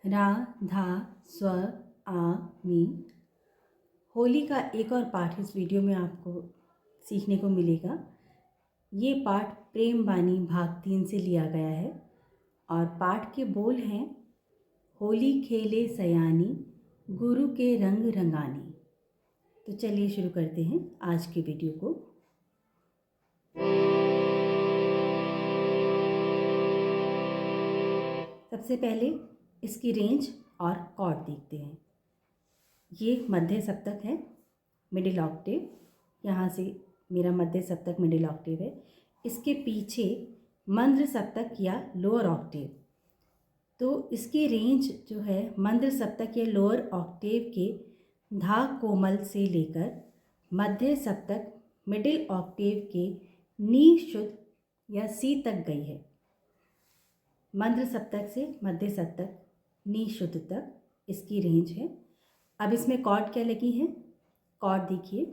रा धा स्व आ मी। होली का एक और पाठ इस वीडियो में आपको सीखने को मिलेगा। ये पाठ प्रेम बानी भाग 3 से लिया गया है और पाठ के बोल हैं, होली खेले सयानी गुरु के रंग रंगानी। तो चलिए शुरू करते हैं आज के वीडियो को। सबसे पहले इसकी रेंज और कॉर्ड देखते हैं। ये मध्य सप्तक है, मिडिल ऑक्टेव। यहाँ से मेरा मध्य सप्तक मिडिल ऑक्टेव है। इसके पीछे मंद्र सप्तक या लोअर ऑक्टेव। तो इसकी रेंज जो है मंद्र सप्तक या लोअर ऑक्टेव के धा कोमल से लेकर मध्य सप्तक मिडिल ऑक्टेव के नी शुद्ध या सी तक गई है। मंद्र सप्तक से मध्य सप्तक नी शुद्ध तक इसकी रेंज है। अब इसमें कॉर्ड क्या लगी है, कॉर्ड देखिए।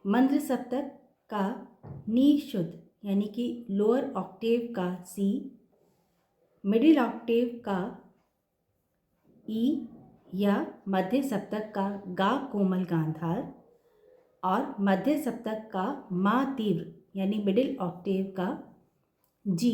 मंद्र सप्तक का नी शुद्ध यानी कि लोअर ऑक्टेव का सी, मिडिल ऑक्टेव का ई या मध्य सप्तक का गा कोमल गांधार और मध्य सप्तक का मा तीव्र यानी मिडिल ऑक्टेव का जी।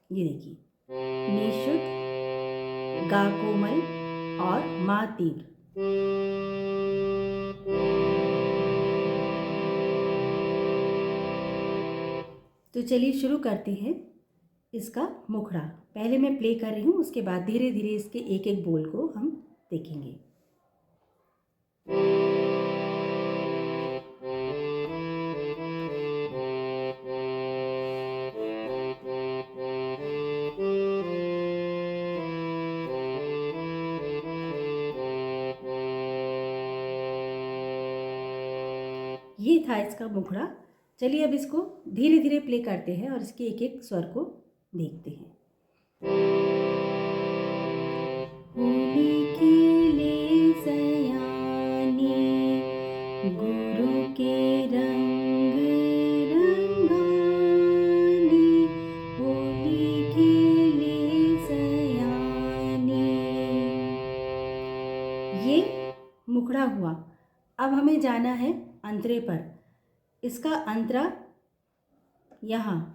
ये देखिए, नी शुद्ध, गा कोमल और मा तीव्र। तो चलिए शुरू करते हैं इसका मुखड़ा। पहले मैं प्ले कर रही हूँ, उसके बाद धीरे धीरे इसके एक एक बोल को हम देखेंगे। ये था इसका मुखड़ा। चलिए अब इसको धीरे धीरे प्ले करते हैं और इसके एक एक स्वर को देखते हैं। होली खेले सयानी गुरु के रंग रंगानी, होली खेले सयानी। ये मुखड़ा हुआ। अब हमें जाना है अंतरे पर। इसका अंतरा यहाँ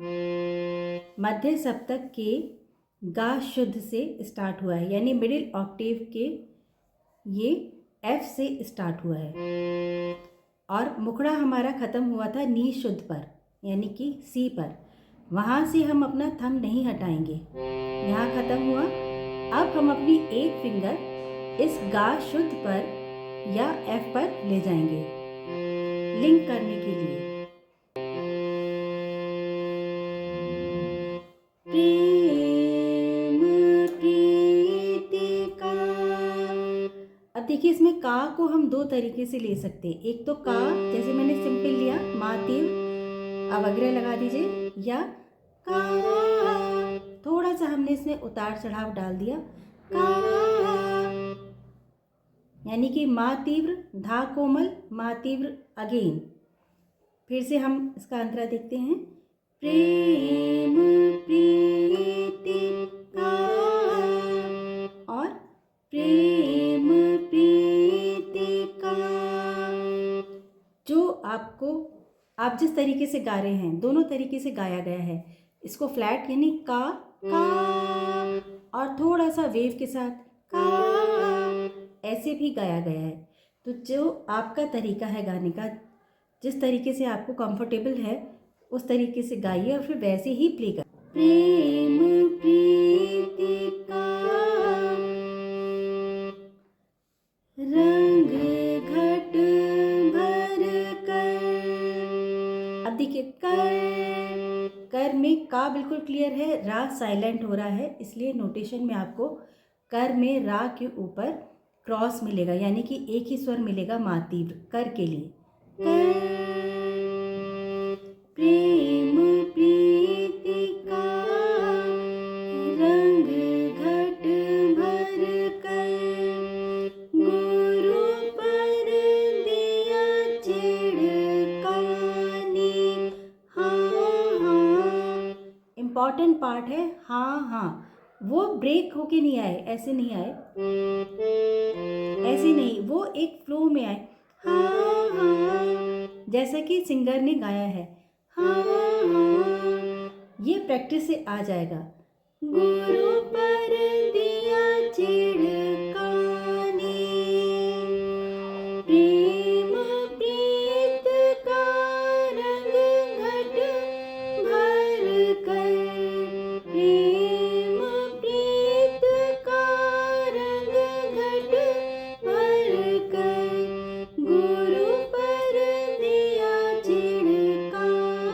मध्य सप्तक के गा शुद्ध से स्टार्ट हुआ है, यानी मिडिल ऑक्टेव के ये एफ से स्टार्ट हुआ है और मुखड़ा हमारा ख़त्म हुआ था नी शुद्ध पर यानी कि सी पर। वहाँ से हम अपना थंब नहीं हटाएंगे, यहाँ ख़त्म हुआ। अब हम अपनी एक फिंगर इस गा शुद्ध पर या एफ पर ले जाएंगे लिंक करने के लिए। प्रेम प्रीति का। अब देखिए, इसमें का को हम दो तरीके से ले सकते हैं। एक तो का जैसे मैंने सिंपल लिया मातीव, अब अग्रह लगा दीजिए, या का थोड़ा सा हमने इसमें उतार चढ़ाव डाल दिया, का यानी कि मा तीव्र, धा कोमल, मा तीव्र अगेन। फिर से हम इसका अंतरा देखते हैं। प्रेम प्रीति का और प्रेम प्रीति का। जो आप जिस तरीके से गा रहे हैं दोनों तरीके से गाया गया है। इसको फ्लैट यानी का और थोड़ा सा वेव के साथ का ऐसे भी गाया गया है। तो जो आपका तरीका है गाने का, जिस तरीके से आपको कंफर्टेबल है उस तरीके से गाइए और फिर वैसे ही प्ले कर। प्रेम प्रीति का रंग घट भर कर। अब देखिए, कर में का बिल्कुल क्लियर है, रा साइलेंट हो रहा है, इसलिए नोटेशन में आपको कर में रा के ऊपर क्रॉस मिलेगा, यानी कि एक ही स्वर मिलेगा मा तीव्र कर के लिए। प्रेम प्रीति का रंग घट भर कर गुरु पर दिया छिड़कानी। इम्पॉर्टेंट पार्ट है हाँ हाँ, वो ब्रेक होके नहीं आए, ऐसे नहीं आए, ऐसे नहीं, वो एक फ्लो में आए, हाँ हाँ, जैसा कि सिंगर ने गाया है, हाँ हाँ, ये प्रैक्टिस से आ जाएगा। गुरु पर दिया छिड़काने, प्रेम प्रीत का रंग घट भर कर, प्रेम प्रीत का रंग घट भर कर, गुरु पर दिया छिड़काने,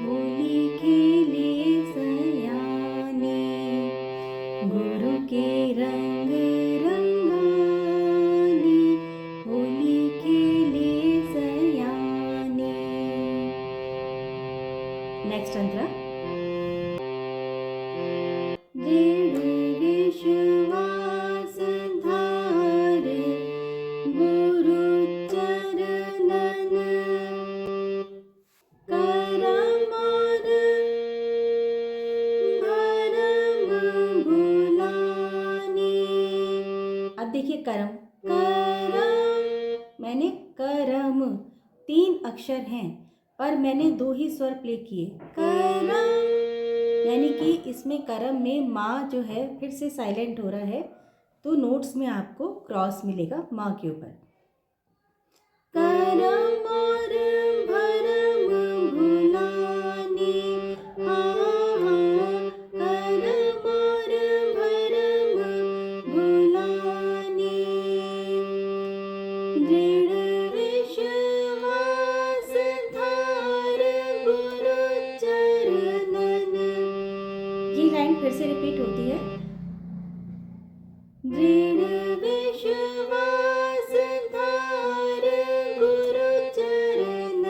होली खेले सयाने, गुरु के रंग रंगाने, होली खेले सयाने। नेक्स्ट अंतरा, दृढ़ विश्वास धार गुरु चरणन, करम और भरम भुलाने। अब देखिए करम, करम, मैंने करम 3 अक्षर हैं पर मैंने 2 ही स्वर प्ले किए, करम, यानी कि इसमें करम में माँ जो है फिर से साइलेंट हो रहा है, तो नोट्स में आपको क्रॉस मिलेगा माँ के ऊपर। करम और भरम भुलाने, हाँ हाँ, करम और भरम भुलाने, दृढ़ विश्वास धार गुरु चरणन। ये लाइन फिर से रिपीट होती है, दृढ़ विश्वास धार गुरु चरणन,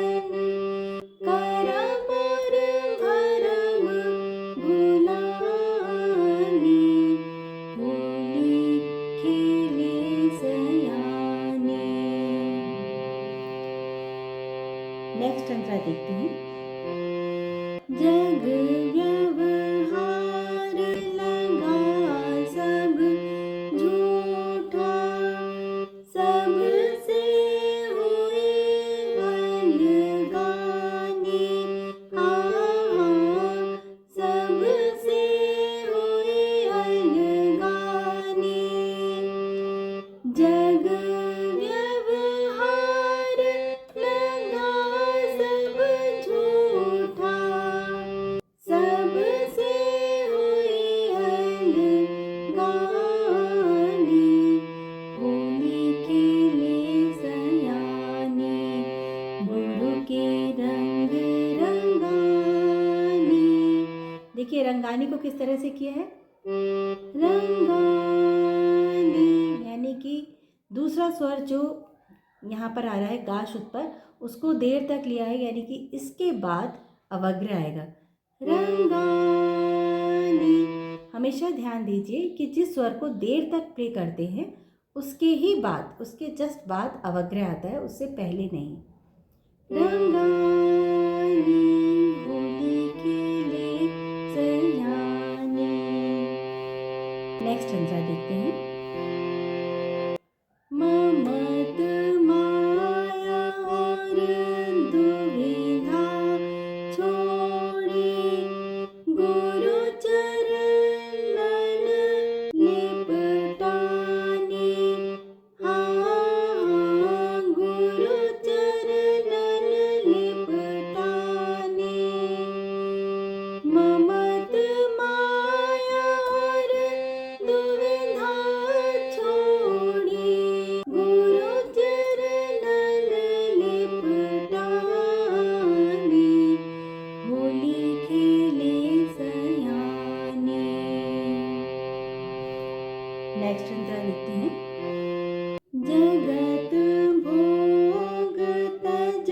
करम और भरम भुलाने, होली खेले सयाने। नेक्स्ट अंतरा देखते हैं, जग व्यवहार लगा सब झूठा, सबसे हुए अलगाने, हाँ हाँ, सबसे हुए अलगाने, जग व्यवहार लगा सब झूठा, सबसे हुए अलगाने, होली खेले सयाने, गुरु के रंग रंगाने। देखिए रंगाने को किस तरह से किया है, रंगाने, यानी कि दूसरा स्वर जो यहाँ पर आ रहा है गा शुद्ध पर, उसको देर तक लिया है, यानी कि इसके बाद अवग्र आएगा, रंगाने। हमेशा ध्यान दीजिए कि जिस स्वर को देर तक प्ले करते हैं उसके ही बाद, उसके जस्ट बाद अवग्र आता है, उससे पहले नहीं। रंगाने, होली खेले सयाने। नेक्स्ट अंतरा देखते हैं, ममत माया और दुविधा छोड़े, गुरु चरणन लिपटाने, हाँ हाँ, गुरु चरणन लिपटाने, ममत माया और दुविधा छोड़े, गुरु चरणन लिपटाने, होली खेले सयाने। नेक्स्ट अंतरा लिखते हैं, जगत भोग तज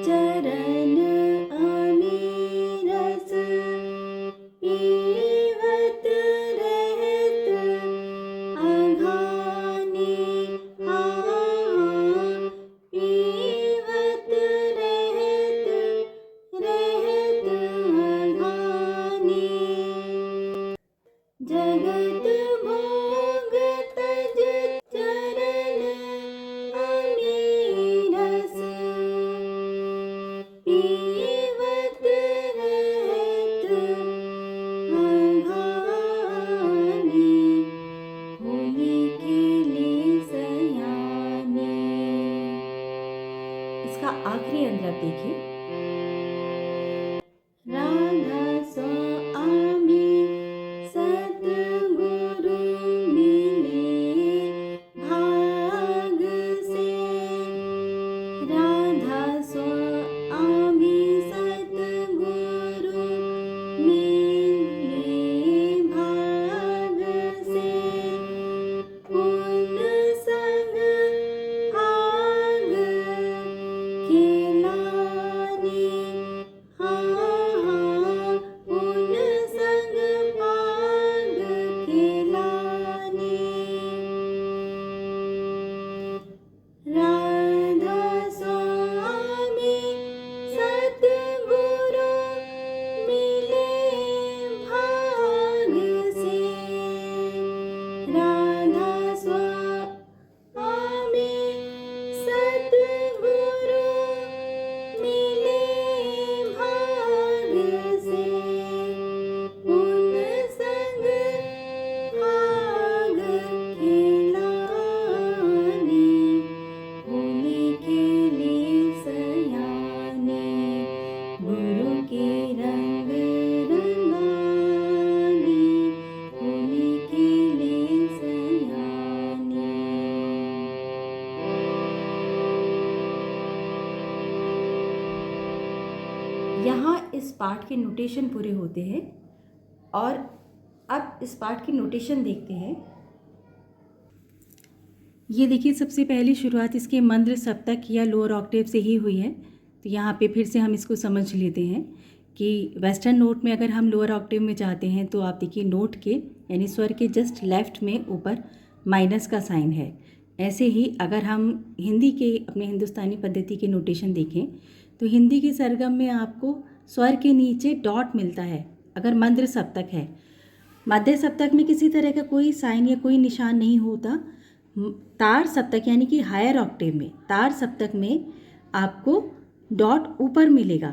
चरण अमीरस, पीवत रहत अघाने, हाँ हाँ, पीवत रहत फिर आप देखिए, राधा सो आमी सतगुरु मिले भाग से, राधा सो आमी सतगुरु मिले भाग से, पुन संग भाग खिलानी, हाँ पुन संग भाग खिलानी, राधा स्वामी सतगुरु मिले भाग से, राधा स्वामी सतगुरु मिले भाग से, पुन संग भाग खिलानी, भूमि खेले सयाने, गुरु के रंग रंगाने, भूमि खेले सयाने। यहाँ इस पाठ के नोटेशन पूरे होते हैं और अब इस पाठ की नोटेशन देखते हैं। ये देखिए, सबसे पहली शुरुआत इसके मंद्र सप्तक या लोअर ऑक्टेव से ही हुई है। तो यहाँ पे फिर से हम इसको समझ लेते हैं कि वेस्टर्न नोट में अगर हम लोअर ऑक्टेव में जाते हैं तो आप देखिए नोट के यानी स्वर के जस्ट लेफ्ट में ऊपर माइनस का साइन है। ऐसे ही अगर हम हिंदी के अपने हिंदुस्तानी पद्धति के नोटेशन देखें तो हिंदी के सरगम में आपको स्वर के नीचे डॉट मिलता है अगर मंद्र सप्तक है। मध्य सप्तक में किसी तरह का कोई साइन या कोई निशान नहीं होता। तार सप्तक यानी कि हायर ऑक्टेव में, तार सप्तक में आपको डॉट ऊपर मिलेगा,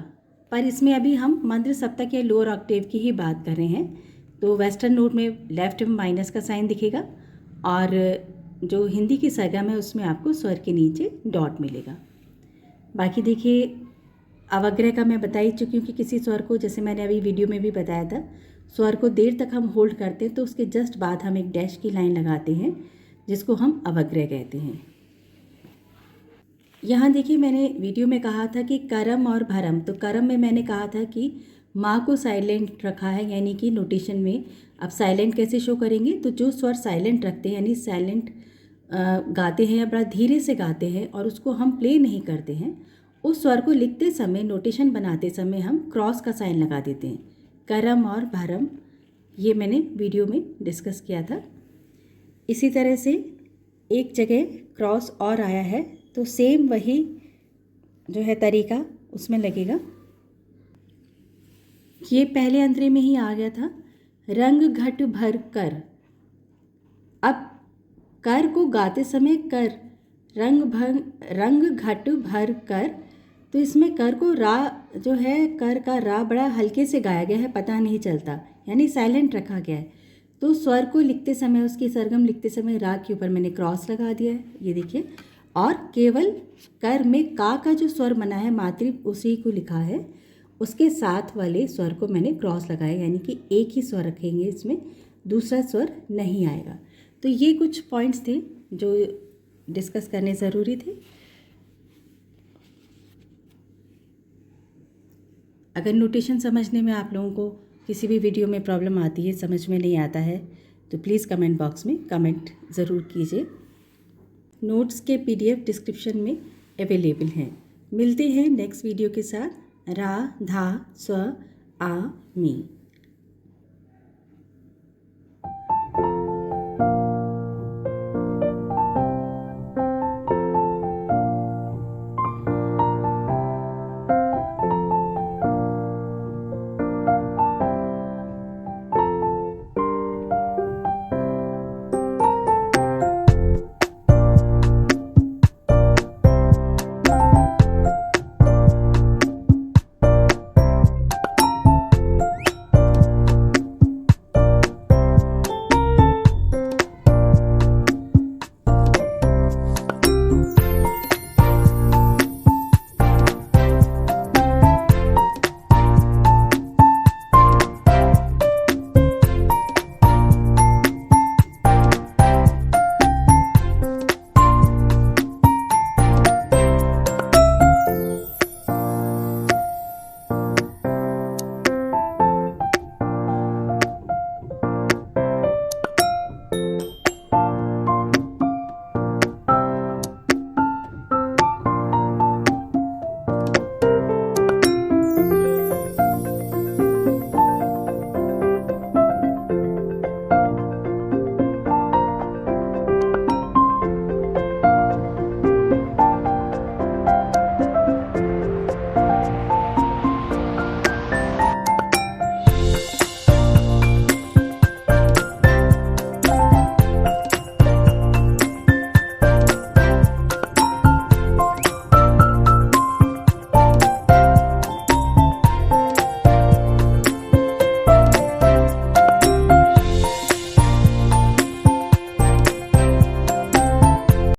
पर इसमें अभी हम मंद्र सप्तक या लोअर ऑक्टेव की ही बात कर रहे हैं। तो वेस्टर्न नोट में लेफ्ट में माइनस का साइन दिखेगा और जो हिंदी की सरगम है उसमें आपको स्वर के नीचे डॉट मिलेगा। बाकी देखिए, अवग्रह का मैं बता ही चुकी हूँ कि किसी स्वर को, जैसे मैंने अभी वीडियो में भी बताया था, स्वर को देर तक हम होल्ड करते हैं तो उसके जस्ट बाद हम एक डैश की लाइन लगाते हैं जिसको हम अवग्रह कहते हैं। यहाँ देखिए, मैंने वीडियो में कहा था कि करम और भरम। तो करम में मैंने कहा था कि माँ को साइलेंट रखा है, यानी कि नोटेशन में अब साइलेंट कैसे शो करेंगे। तो जो स्वर साइलेंट रखते हैं यानी साइलेंट गाते हैं या बड़ा धीरे से गाते हैं और उसको हम प्ले नहीं करते हैं, उस स्वर को लिखते समय, नोटेशन बनाते समय हम क्रॉस का साइन लगा देते हैं। करम और भरम, ये मैंने वीडियो में डिस्कस किया था। इसी तरह से एक जगह क्रॉस और आया है तो सेम वही जो है तरीका उसमें लगेगा। ये पहले अंतरे में ही आ गया था, रंग घट भर कर। अब कर को गाते समय कर, रंग घट भर कर, तो इसमें कर को रा जो है, कर का रा बड़ा हल्के से गाया गया है, पता नहीं चलता, यानी साइलेंट रखा गया है। तो स्वर को लिखते समय, उसकी सरगम लिखते समय रा के ऊपर मैंने क्रॉस लगा दिया है, ये देखिए। और केवल कर में का जो स्वर बना है मातृ, उसी को लिखा है, उसके साथ वाले स्वर को मैंने क्रॉस लगाया, यानी कि एक ही स्वर रखेंगे, इसमें दूसरा स्वर नहीं आएगा। तो ये कुछ पॉइंट्स थे जो डिस्कस करने ज़रूरी थे। अगर नोटेशन समझने में आप लोगों को किसी भी वीडियो में प्रॉब्लम आती है, समझ में नहीं आता है, तो प्लीज़ कमेंट बॉक्स में कमेंट ज़रूर कीजिए। नोट्स के PDF डिस्क्रिप्शन में अवेलेबल हैं। मिलते हैं नेक्स्ट वीडियो के साथ। रा धा स्व आ मी।